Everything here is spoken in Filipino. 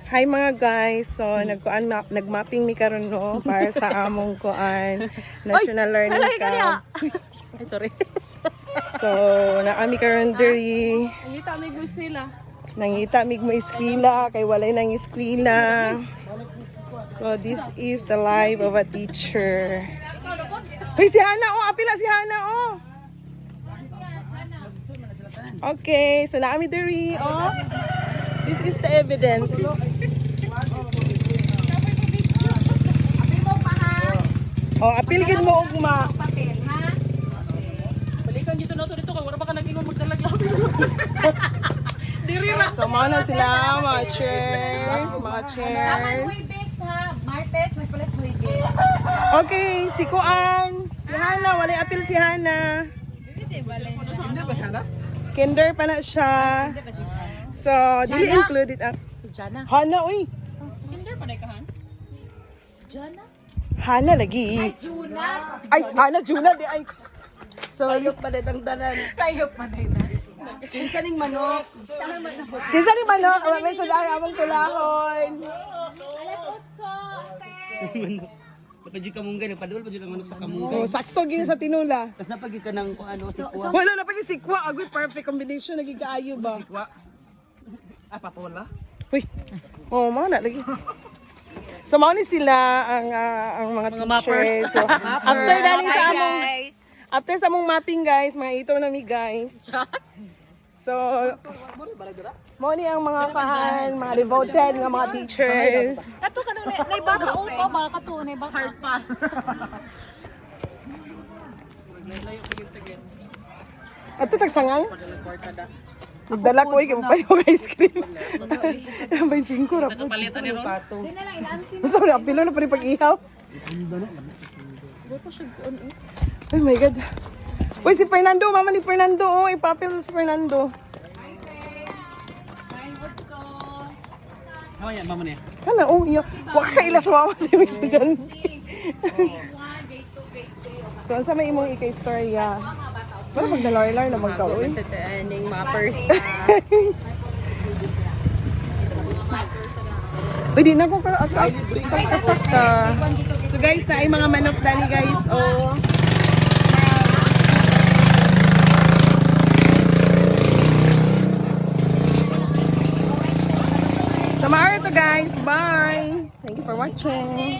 Hi mga guys, so nagmapping mi karon no para sa among kuan National Learning Camp. Ay, sorry. So naami karon diri Nangita may gusto nila. nangita mig mo eskwela kay walay nang eskwela. So this is the life of a teacher. Hoy si Hana oh, apila si Hana oh. Okay, so naami diri oh. This is the evidence. Oh, apil gid mo og ma. Papel, ha? Balikan dito na to dito kay wala ba ka nag-ingon magdalag-lag. Diri ra. So mga na sila, mga chairs, mga Tama chairs. Huwebes, ha? Martes, may palas Huwebes. Okay, si Kuan, si Hana, wala apil si Hana. Hindi ba siya na? Kinder pa na siya. So, dili included ang Si Jana. Hana, uy. Kinder pa dai ka han? Jana? Hana lagi. Juna? Ay, Hana, Juna, di ay. So, sayop pa ang tanan. Sayop pa din na. Kinsa ning manok? Kinsa ning manok? Wala may suday among tulahon. Alas 8, ate. Kapag kamunggay, nagpadul pa dyan ang manok sa kamunggay. Oh, sakto gini sa tinula. Tapos napagay ka ng ano, sikwa. Wala na pa yung sikwa. Agoy, perfect combination. Naging kaayo ba? Sikwa? Ah, patola? Uy. Oh, mga na lagi. So, mga ni sila ang mga teachers. So, after dali sa among after sa among mapping guys, mga ito na mi guys. So, mo ni ang mga kahan, mga devoted nga mga teachers. Kato ka nung naibaka o pa, mga kato, naibaka. Hard pass. Ato tagsangal? Nagdala ko ikay mo pa yung ice cream. Ang ba yung chingko ra po? Palitan ni Ron. Sino lang, inaantin. Basta wala, apilo na pa rin pag-ihaw. Oh my God. Uy, si Fernando, mama ni Fernando. Oh, ipapil si Fernando. Ano yan, mama niya? Kana, oh, iyo. Waka kaila sa mama si Miss Jancy. So, ang sa may imong ika-istorya. Wala magdalar-lar na magka-uy. Sa ending mappers. Uy, di na ko ka. So guys, na ay mga manok dani guys. Oh. So, maaari to guys. Bye. Thank you for watching.